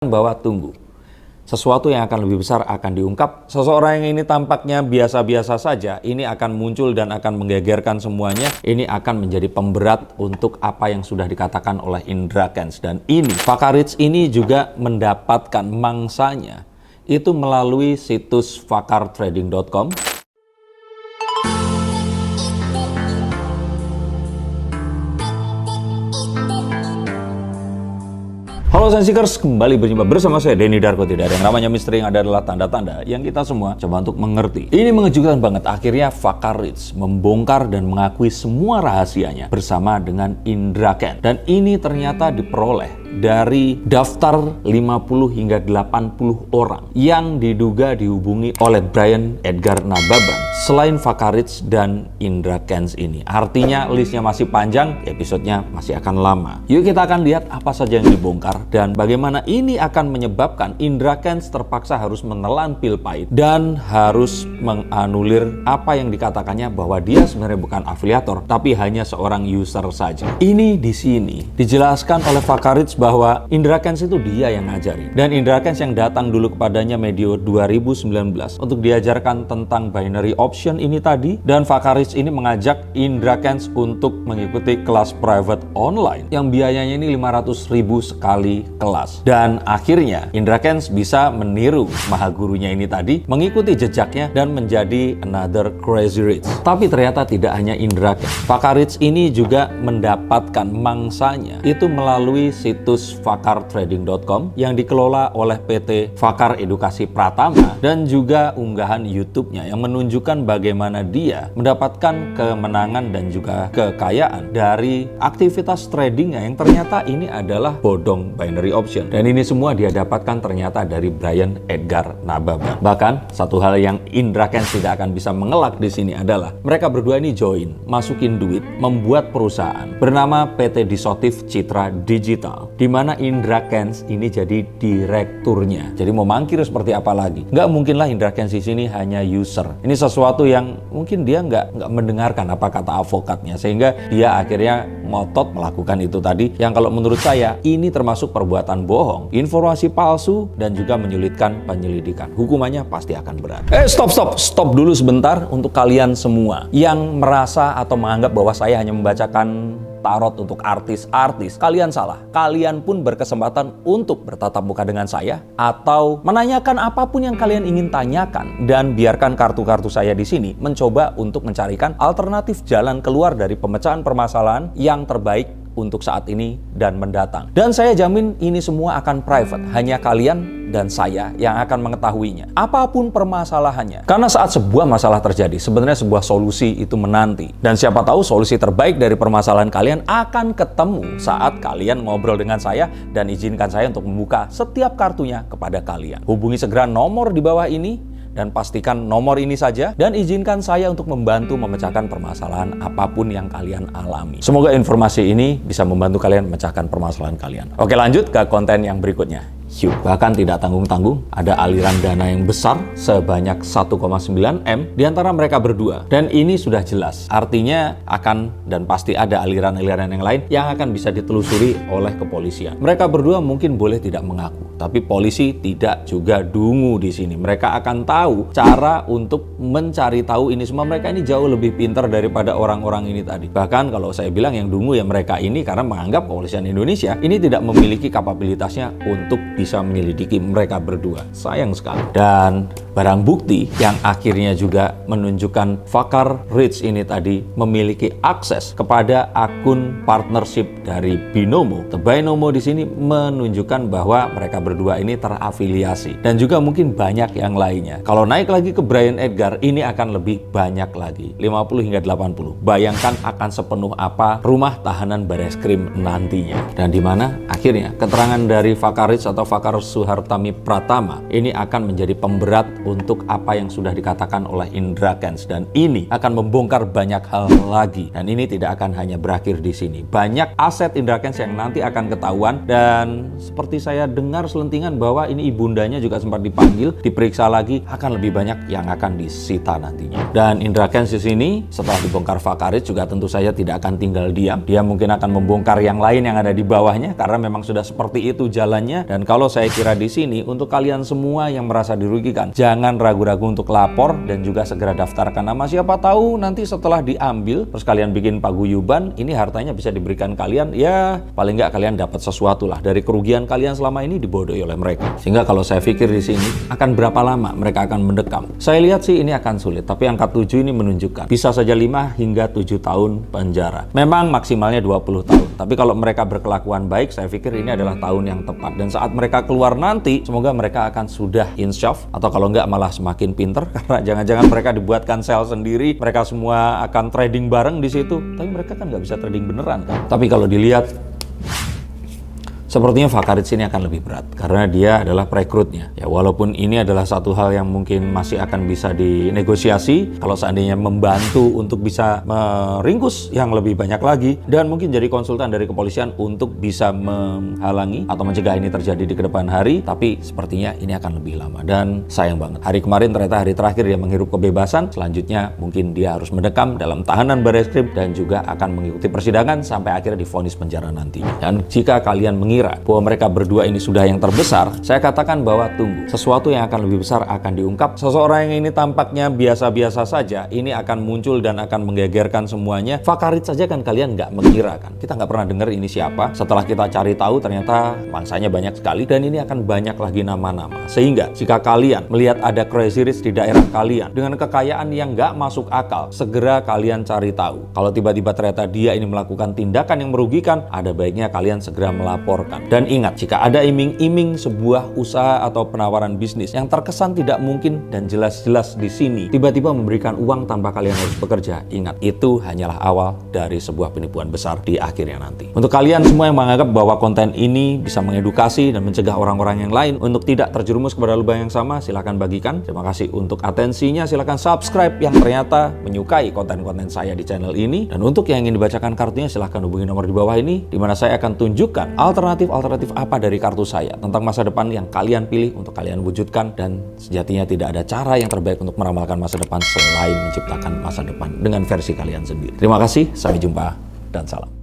Bahwa tunggu, sesuatu yang akan lebih besar akan diungkap. Seseorang yang ini tampaknya biasa-biasa saja, ini akan muncul dan akan menggegerkan semuanya. Ini akan menjadi pemberat untuk apa yang sudah dikatakan oleh Indra Kents. Dan ini, Vakarich ini juga mendapatkan mangsanya itu melalui situs vakartrading.com. Halo Sensikers, kembali berjumpa bersama saya Denny Darko. Tidak ada yang namanya misteri, yang ada adalah tanda-tanda yang kita semua coba untuk mengerti. Ini mengejutkan banget, akhirnya Vakarich membongkar dan mengakui semua rahasianya bersama dengan Indra Kents. Dan ini ternyata diperoleh dari daftar 50 hingga 80 orang yang diduga dihubungi oleh Brian Edgar Nababan selain Vakarich dan Indra Kents ini. Artinya listnya masih panjang, episodenya masih akan lama. Yuk kita akan lihat apa saja yang dibongkar dan bagaimana ini akan menyebabkan Indra Kents terpaksa harus menelan pil pahit dan harus menganulir apa yang dikatakannya bahwa dia sebenarnya bukan afiliator tapi hanya seorang user saja. Ini di sini dijelaskan oleh Vakarich bahwa Indra Kents itu dia yang ngajari. Dan Indra Kents yang datang dulu kepadanya medio 2019 untuk diajarkan tentang binary option ini tadi. Dan Vakarich ini mengajak Indra Kents untuk mengikuti kelas private online yang biayanya ini 500.000 sekali kelas. Dan akhirnya Indra Kents bisa meniru maha gurunya ini tadi, mengikuti jejaknya dan menjadi another crazy rich. Tapi ternyata tidak hanya Indra Kents. Vakarich ini juga mendapatkan mangsanya itu melalui situs vakartrading.com yang dikelola oleh PT Vakar Edukasi Pratama dan juga unggahan YouTube-nya yang menunjukkan bagaimana dia mendapatkan kemenangan dan juga kekayaan dari aktivitas tradingnya yang ternyata ini adalah bodong binary option. Dan ini semua dia dapatkan ternyata dari Brian Edgar Nababan. Bahkan satu hal yang Indra Kents tidak akan bisa mengelak di sini adalah mereka berdua ini join, masukin duit, membuat perusahaan bernama PT Disotif Citra Digital, di mana Indra Kents ini jadi direkturnya. Jadi mau mangkir seperti apa lagi? Nggak mungkinlah Indra Kents di sini hanya user. Ini sesuatu yang mungkin dia nggak mendengarkan apa kata avokatnya, sehingga dia akhirnya ngotot melakukan itu tadi. Yang kalau menurut saya ini termasuk perbuatan bohong, informasi palsu dan juga menyulitkan penyelidikan. Hukumannya pasti akan berat. Stop dulu sebentar untuk kalian semua yang merasa atau menganggap bahwa saya hanya membacakan tarot untuk artis-artis. Kalian salah. Kalian pun berkesempatan untuk bertatap muka dengan saya atau menanyakan apapun yang kalian ingin tanyakan, dan biarkan kartu-kartu saya di sini mencoba untuk mencarikan alternatif jalan keluar dari pemecahan permasalahan yang terbaik untuk saat ini dan mendatang. Dan saya jamin ini semua akan private. Hanya kalian dan saya yang akan mengetahuinya. Apapun permasalahannya. Karena saat sebuah masalah terjadi, sebenarnya sebuah solusi itu menanti. Dan siapa tahu solusi terbaik dari permasalahan kalian akan ketemu saat kalian ngobrol dengan saya dan izinkan saya untuk membuka setiap kartunya kepada kalian. Hubungi segera nomor di bawah ini dan pastikan nomor ini saja dan izinkan saya untuk membantu memecahkan permasalahan apapun yang kalian alami. Semoga informasi ini bisa membantu kalian memecahkan permasalahan kalian. Oke, lanjut ke konten yang berikutnya. Bahkan tidak tanggung-tanggung, ada aliran dana yang besar sebanyak 1,9 M di antara mereka berdua. Dan ini sudah jelas, artinya akan dan pasti ada aliran-aliran yang lain yang akan bisa ditelusuri oleh kepolisian. Mereka berdua mungkin boleh tidak mengaku, tapi polisi tidak juga dungu di sini. Mereka akan tahu cara untuk mencari tahu ini semua. Mereka ini jauh lebih pintar daripada orang-orang ini tadi. Bahkan kalau saya bilang yang dungu ya mereka ini, karena menganggap kepolisian Indonesia ini tidak memiliki kapabilitasnya untuk bisa menyelidiki mereka berdua. Sayang sekali. Dan barang bukti yang akhirnya juga menunjukkan Vakarich ini tadi memiliki akses kepada akun partnership dari Binomo. Binomo di sini menunjukkan bahwa mereka berdua ini terafiliasi dan juga mungkin banyak yang lainnya. Kalau naik lagi ke Brian Edgar, ini akan lebih banyak lagi, 50 hingga 80. Bayangkan akan sepenuh apa rumah tahanan Bareskrim nantinya. Dan di mana akhirnya keterangan dari Vakarich atau Vakar Suhartami Pratama ini akan menjadi pemberat untuk apa yang sudah dikatakan oleh Indra Kents, dan ini akan membongkar banyak hal lagi. Dan ini tidak akan hanya berakhir di sini. Banyak aset Indra Kents yang nanti akan ketahuan, dan seperti saya dengar selentingan bahwa ini ibundanya juga sempat dipanggil, diperiksa lagi, akan lebih banyak yang akan disita nantinya. Dan Indra Kents di sini setelah dibongkar Vakarich juga tentu saja tidak akan tinggal diam. Dia mungkin akan membongkar yang lain yang ada di bawahnya karena memang sudah seperti itu jalannya. Dan kalau kalau saya kira di sini untuk kalian semua yang merasa dirugikan, jangan ragu-ragu untuk lapor dan juga segera daftarkan nama. Siapa tahu nanti setelah diambil, terus kalian bikin paguyuban, ini hartanya bisa diberikan kalian, ya paling nggak kalian dapat sesuatu lah dari kerugian kalian selama ini dibodohi oleh mereka. Sehingga kalau saya pikir di sini, akan berapa lama mereka akan mendekam? Saya lihat sih ini akan sulit, tapi angka 7 ini menunjukkan bisa saja 5 hingga 7 tahun penjara. Memang maksimalnya 20 tahun, tapi kalau mereka berkelakuan baik, saya pikir ini adalah tahun yang tepat. Dan saat mereka keluar nanti, semoga mereka akan sudah insyaf, atau kalau nggak malah semakin pinter, karena jangan-jangan mereka dibuatkan sel sendiri, mereka semua akan trading bareng di situ, tapi mereka kan nggak bisa trading beneran kan. Tapi kalau dilihat, sepertinya Vakarits ini akan lebih berat karena dia adalah perekrutnya. Ya, walaupun ini adalah satu hal yang mungkin masih akan bisa dinegosiasi kalau seandainya membantu untuk bisa meringkus yang lebih banyak lagi dan mungkin jadi konsultan dari kepolisian untuk bisa menghalangi atau mencegah ini terjadi di kedepan hari. Tapi sepertinya ini akan lebih lama dan sayang banget. Hari kemarin ternyata hari terakhir dia menghirup kebebasan. Selanjutnya mungkin dia harus mendekam dalam tahanan Barreskrim dan juga akan mengikuti persidangan sampai akhirnya divonis penjara nantinya. Dan jika kalian mengira bahwa mereka berdua ini sudah yang terbesar, saya katakan bahwa tunggu, sesuatu yang akan lebih besar akan diungkap. Seseorang yang ini tampaknya biasa-biasa saja, ini akan muncul dan akan menggegerkan semuanya. Vakarits saja kan kalian nggak mengira kan, kita nggak pernah dengar ini siapa. Setelah kita cari tahu ternyata mangsanya banyak sekali dan ini akan banyak lagi nama-nama. Sehingga jika kalian melihat ada Crazy Rich di daerah kalian dengan kekayaan yang nggak masuk akal, segera kalian cari tahu. Kalau tiba-tiba ternyata dia ini melakukan tindakan yang merugikan, ada baiknya kalian segera melaporkan. Dan ingat, jika ada iming-iming sebuah usaha atau penawaran bisnis yang terkesan tidak mungkin dan jelas-jelas di sini tiba-tiba memberikan uang tanpa kalian harus bekerja, ingat, itu hanyalah awal dari sebuah penipuan besar di akhirnya nanti. Untuk kalian semua yang menganggap bahwa konten ini bisa mengedukasi dan mencegah orang-orang yang lain untuk tidak terjerumus kepada lubang yang sama, silahkan bagikan. Terima kasih untuk atensinya. Silahkan subscribe yang ternyata menyukai konten-konten saya di channel ini. Dan untuk yang ingin dibacakan kartunya, silahkan hubungi nomor di bawah ini, di mana saya akan tunjukkan alternatif apa dari kartu saya tentang masa depan yang kalian pilih untuk kalian wujudkan. Dan sejatinya tidak ada cara yang terbaik untuk meramalkan masa depan selain menciptakan masa depan dengan versi kalian sendiri. Terima kasih, sampai jumpa dan salam.